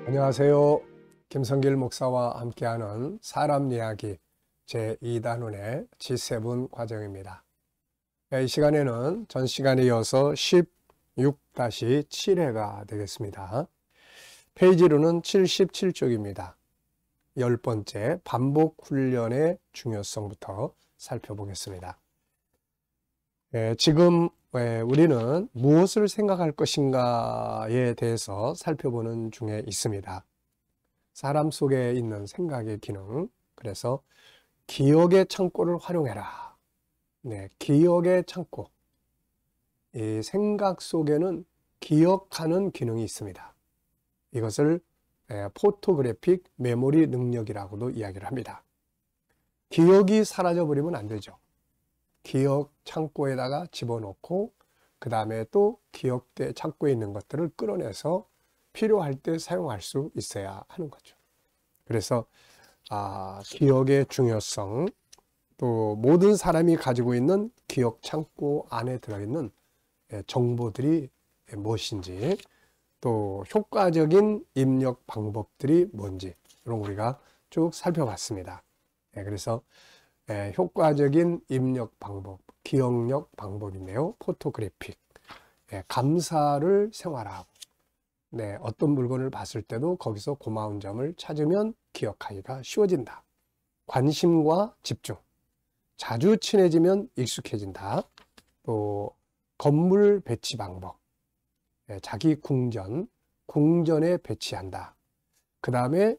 안녕하세요. 김성길 목사와 함께하는 사람 이야기 제2단원의 G7 과정입니다. 이 시간에는 전 시간에 이어서 16-7회가 되겠습니다. 페이지로는 77쪽입니다. 10번째 반복 훈련의 중요성부터 살펴보겠습니다. 지금 우리는 무엇을 생각할 것인가에 대해서 살펴보는 중에 있습니다. 사람 속에 있는 생각의 기능, 그래서 기억의 창고를 활용해라. 기억의 창고. 이 생각 속에는 기억하는 기능이 있습니다. 이것을 포토그래픽 메모리 능력이라고도 이야기를 합니다. 기억이 사라져 버리면 안 되죠. 기억 창고에다가 집어넣고 그 다음에 또 기억대 창고에 있는 것들을 끌어내서 필요할 때 사용할 수 있어야 하는 거죠. 그래서 기억의 중요성, 또 모든 사람이 가지고 있는 기억 창고 안에 들어있는 정보들이 무엇인지, 또 효과적인 입력 방법들이 뭔지 이런 우리가 쭉 살펴봤습니다. 그래서 효과적인 입력 방법, 기억력 방법인데요. 포토그래픽, 감사를 생활화하고, 어떤 물건을 봤을 때도 거기서 고마운 점을 찾으면 기억하기가 쉬워진다. 관심과 집중, 자주 친해지면 익숙해진다. 또 건물 배치 방법, 자기 궁전에 배치한다. 그 다음에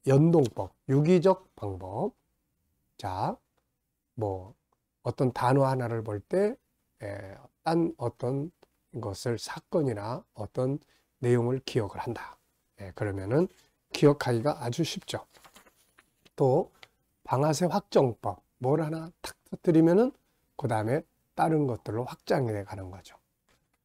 연동법, 유기적 방법. 자, 어떤 단어 하나를 볼 때, 딴 어떤 것을, 사건이나 어떤 내용을 기억을 한다. 그러면은 기억하기가 아주 쉽죠. 또, 방아쇠 확정법, 뭘 하나 탁 터뜨리면은 그 다음에 다른 것들로 확장해 가는 거죠.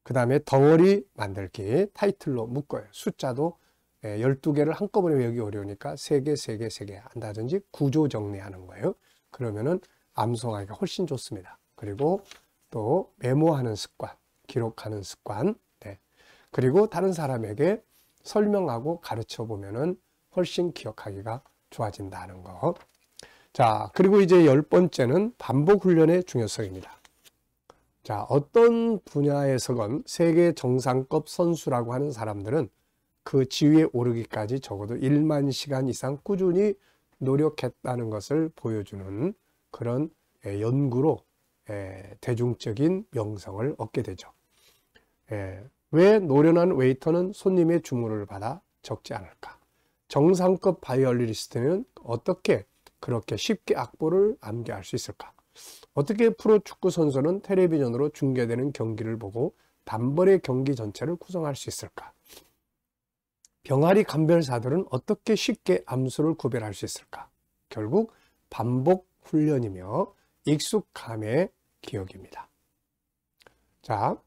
그 다음에 덩어리 만들기, 타이틀로 묶어요. 숫자도 12개를 한꺼번에 외우기 어려우니까 3개, 3개, 3개 한다든지 구조 정리하는 거예요. 그러면은 암송하기가 훨씬 좋습니다. 그리고 또 메모하는 습관, 기록하는 습관, 그리고 다른 사람에게 설명하고 가르쳐 보면은 훨씬 기억하기가 좋아진다는 거. 자, 그리고 이제 10번째는 반복 훈련의 중요성입니다. 자, 어떤 분야에서건 세계 정상급 선수라고 하는 사람들은 그 지위에 오르기까지 적어도 1만 시간 이상 꾸준히 노력했다는 것을 보여주는 그런 연구로 대중적인 명성을 얻게 되죠. 왜 노련한 웨이터는 손님의 주문을 받아 적지 않을까? 정상급 바이올리니스트는 어떻게 그렇게 쉽게 악보를 암기할 수 있을까? 어떻게 프로 축구 선수는 텔레비전으로 중계되는 경기를 보고 단번에 경기 전체를 구성할 수 있을까? 병아리 감별사들은 어떻게 쉽게 암수를 구별할 수 있을까? 결국 반복 훈련이며 익숙함의 기억입니다. 자,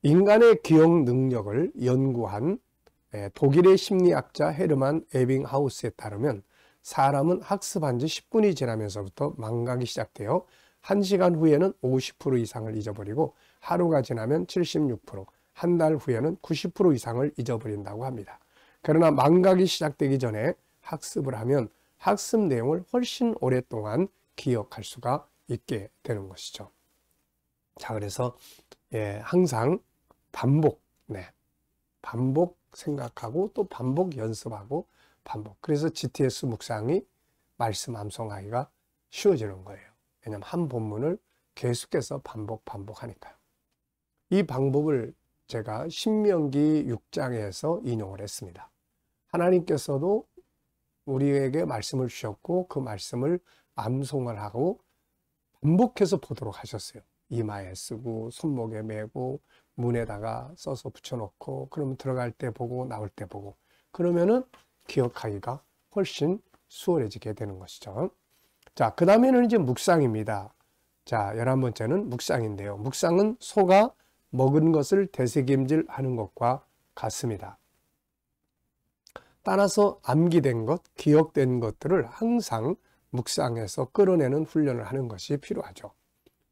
인간의 기억 능력을 연구한 독일의 심리학자 헤르만 에빙하우스에 따르면 사람은 학습한 지 10분이 지나면서부터 망각이 시작되어 1시간 후에는 50% 이상을 잊어버리고 하루가 지나면 76%, 한 달 후에는 90% 이상을 잊어버린다고 합니다. 그러나 망각이 시작되기 전에 학습을 하면 학습 내용을 훨씬 오랫동안 기억할 수가 있게 되는 것이죠. 자, 그래서 항상 반복 생각하고 또 반복 연습하고 반복. 그래서 GTS 묵상이 말씀 암송하기가 쉬워지는 거예요. 왜냐하면 한 본문을 계속해서 반복하니까요. 이 방법을 제가 신명기 6장에서 인용을 했습니다. 하나님께서도 우리에게 말씀을 주셨고 그 말씀을 암송을 하고 반복해서 보도록 하셨어요. 이마에 쓰고 손목에 메고 문에다가 써서 붙여놓고 그러면 들어갈 때 보고 나올 때 보고 그러면은 기억하기가 훨씬 수월해지게 되는 것이죠. 자, 그 다음에는 이제 묵상입니다. 자, 11번째는 묵상인데요. 묵상은 소가 먹은 것을 되새김질 하는 것과 같습니다. 따라서 암기된 것, 기억된 것들을 항상 묵상해서 끌어내는 훈련을 하는 것이 필요하죠.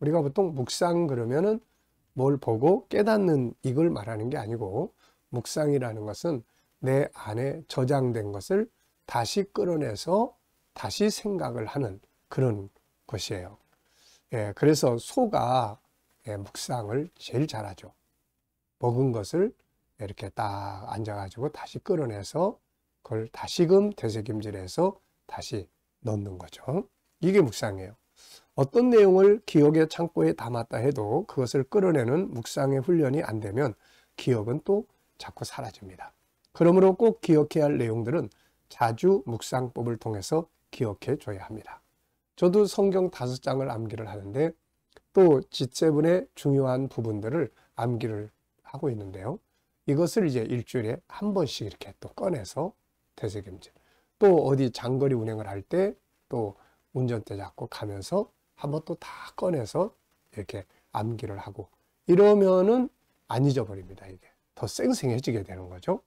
우리가 보통 묵상 그러면은 뭘 보고 깨닫는 이걸 말하는 게 아니고 묵상이라는 것은 내 안에 저장된 것을 다시 끌어내서 다시 생각을 하는 그런 것이에요. 예, 그래서 소가 묵상을 제일 잘하죠. 먹은 것을 이렇게 딱 앉아가지고 다시 끌어내서 그걸 다시금 되새김질해서 다시 넣는 거죠. 이게 묵상이에요. 어떤 내용을 기억의 창고에 담았다 해도 그것을 끌어내는 묵상의 훈련이 안 되면 기억은 또 자꾸 사라집니다. 그러므로 꼭 기억해야 할 내용들은 자주 묵상법을 통해서 기억해 줘야 합니다. 저도 성경 5장을 암기를 하는데 또 G7의 중요한 부분들을 암기를 하고 있는데요. 이것을 이제 일주일에 한 번씩 이렇게 또 꺼내서 되새김질. 또 어디 장거리 운행을 할 때 또 운전대 잡고 가면서 한번 또 다 꺼내서 이렇게 암기를 하고 이러면은 안 잊어버립니다. 이게 더 생생해지게 되는 거죠.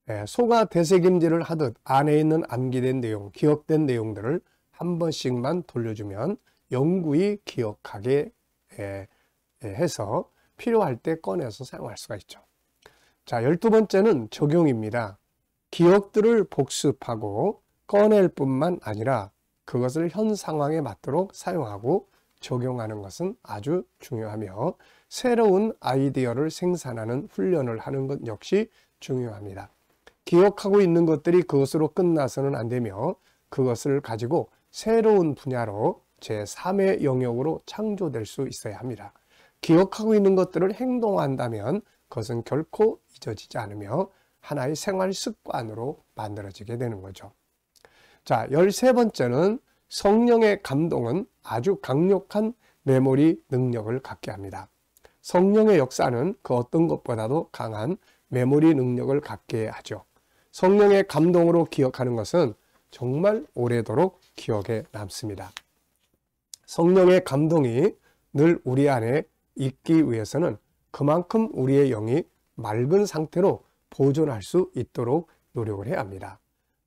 자, 소가 되새김질을 하듯 안에 있는 암기된 내용, 기억된 내용들을 한 번씩만 돌려주면 영구히 기억하게 해서 필요할 때 꺼내서 사용할 수가 있죠. 자, 12번째는 적용입니다. 기억들을 복습하고 꺼낼 뿐만 아니라 그것을 현 상황에 맞도록 사용하고 적용하는 것은 아주 중요하며 새로운 아이디어를 생산하는 훈련을 하는 것 역시 중요합니다. 기억하고 있는 것들이 그것으로 끝나서는 안 되며 그것을 가지고 새로운 분야로 제3의 영역으로 창조될 수 있어야 합니다. 기억하고 있는 것들을 행동한다면 그것은 결코 잊어지지 않으며 하나의 생활 습관으로 만들어지게 되는 거죠. 자, 13번째는 성령의 감동은 아주 강력한 메모리 능력을 갖게 합니다. 성령의 역사는 그 어떤 것보다도 강한 메모리 능력을 갖게 하죠. 성령의 감동으로 기억하는 것은 정말 오래도록 기억에 남습니다. 성령의 감동이 늘 우리 안에 있기 위해서는 그만큼 우리의 영이 맑은 상태로 보존할 수 있도록 노력을 해야 합니다.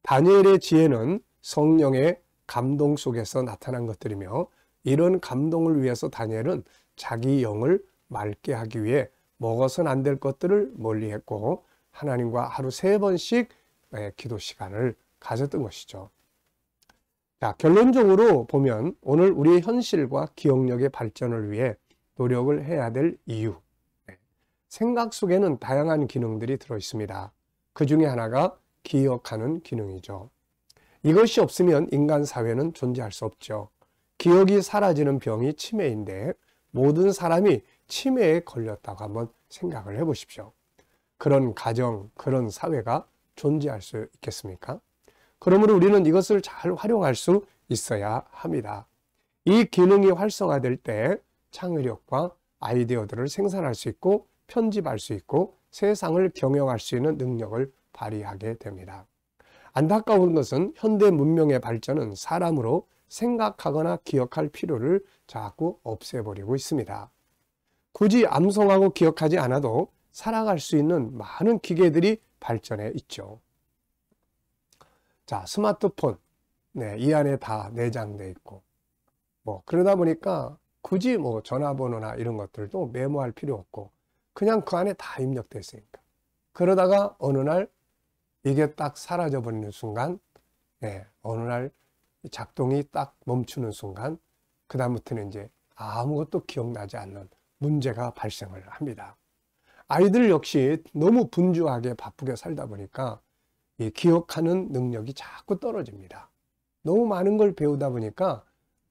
다니엘의 지혜는 성령의 감동 속에서 나타난 것들이며 이런 감동을 위해서 다니엘은 자기 영을 맑게 하기 위해 먹어서는 안 될 것들을 멀리했고 하나님과 하루 3번씩 기도 시간을 가졌던 것이죠. 자, 결론적으로 보면 오늘 우리의 현실과 기억력의 발전을 위해 노력을 해야 될 이유. 생각 속에는 다양한 기능들이 들어 있습니다. 그 중에 하나가 기억하는 기능이죠. 이것이 없으면 인간 사회는 존재할 수 없죠. 기억이 사라지는 병이 치매인데 모든 사람이 치매에 걸렸다고 한번 생각을 해 보십시오. 그런 가정, 그런 사회가 존재할 수 있겠습니까? 그러므로 우리는 이것을 잘 활용할 수 있어야 합니다. 이 기능이 활성화될 때 창의력과 아이디어들을 생산할 수 있고 편집할 수 있고 세상을 경영할 수 있는 능력을 발휘하게 됩니다. 안타까운 것은 현대 문명의 발전은 사람으로 생각하거나 기억할 필요를 자꾸 없애버리고 있습니다. 굳이 암송하고 기억하지 않아도 살아갈 수 있는 많은 기계들이 발전해 있죠. 자, 스마트폰, 이 안에 다 내장돼 있고, 그러다 보니까 굳이 전화번호나 이런 것들도 메모할 필요 없고, 그냥 그 안에 다 입력돼 있으니까. 그러다가 어느 날 이게 딱 사라져 버리는 순간, 어느 날 작동이 딱 멈추는 순간, 그다음부터는 이제 아무것도 기억나지 않는 문제가 발생을 합니다. 아이들 역시 너무 분주하게 바쁘게 살다 보니까 이 기억하는 능력이 자꾸 떨어집니다. 너무 많은 걸 배우다 보니까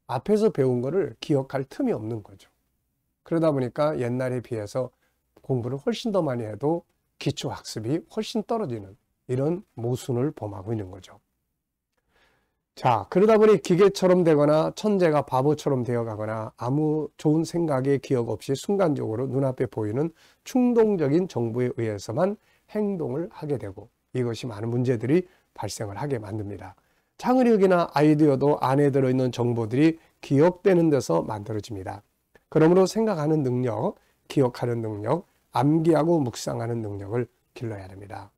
앞에서 배운 거를 기억할 틈이 없는 거죠. 그러다 보니까 옛날에 비해서 공부를 훨씬 더 많이 해도 기초학습이 훨씬 떨어지는 이런 모순을 범하고 있는 거죠. 자, 그러다 보니 기계처럼 되거나 천재가 바보처럼 되어가거나 아무 좋은 생각에 기억 없이 순간적으로 눈앞에 보이는 충동적인 정보에 의해서만 행동을 하게 되고 이것이 많은 문제들이 발생을 하게 만듭니다. 창의력이나 아이디어도 안에 들어있는 정보들이 기억되는 데서 만들어집니다. 그러므로 생각하는 능력, 기억하는 능력, 암기하고 묵상하는 능력을 길러야 됩니다.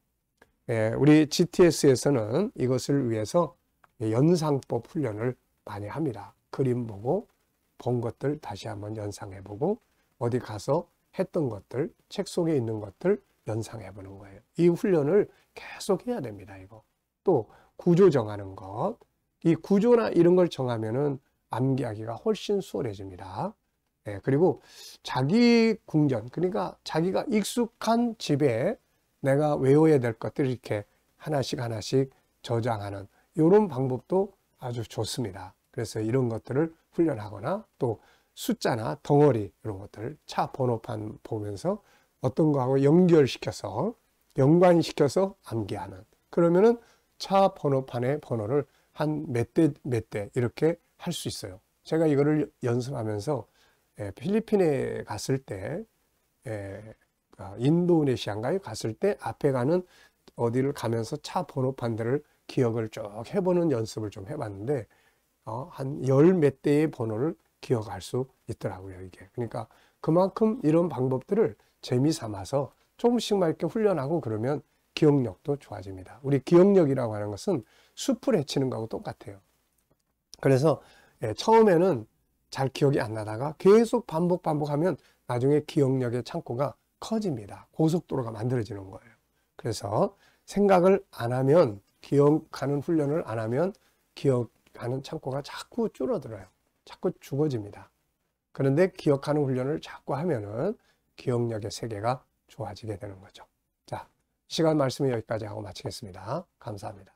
우리 GTS에서는 이것을 위해서 연상법 훈련을 많이 합니다. 그림 보고 본 것들 다시 한번 연상해 보고 어디 가서 했던 것들, 책 속에 있는 것들 연상해 보는 거예요. 이 훈련을 계속 해야 됩니다. 이거. 또 구조 정하는 것. 이 구조나 이런 걸 정하면은 암기하기가 훨씬 수월해집니다. 예, 그리고 자기 궁전, 그러니까 자기가 익숙한 집에 내가 외워야 될 것들을 이렇게 하나씩 하나씩 저장하는 이런 방법도 아주 좋습니다. 그래서 이런 것들을 훈련하거나 또 숫자나 덩어리 이런 것들 차 번호판 보면서 어떤 거하고 연결시켜서 연관시켜서 암기하는, 그러면은 차 번호판의 번호를 한 몇 대 이렇게 할 수 있어요. 제가 이거를 연습하면서 필리핀에 갔을 때, 인도네시아인가에 갔을 때 앞에 가는 어디를 가면서 차 번호판들을 기억을 쭉 해보는 연습을 좀 해봤는데, 한 열 몇 대의 번호를 기억할 수 있더라고요, 이게. 그러니까 그만큼 이런 방법들을 재미 삼아서 조금씩만 이렇게 훈련하고 그러면 기억력도 좋아집니다. 우리 기억력이라고 하는 것은 숲을 헤치는 거하고 똑같아요. 그래서 처음에는 잘 기억이 안 나다가 계속 반복하면 나중에 기억력의 창고가 커집니다. 고속도로가 만들어지는 거예요. 그래서 생각을 안 하면, 기억하는 훈련을 안 하면 기억하는 창고가 자꾸 줄어들어요. 자꾸 죽어집니다. 그런데 기억하는 훈련을 자꾸 하면은 기억력의 세계가 좋아지게 되는 거죠. 자, 시간 말씀은 여기까지 하고 마치겠습니다. 감사합니다.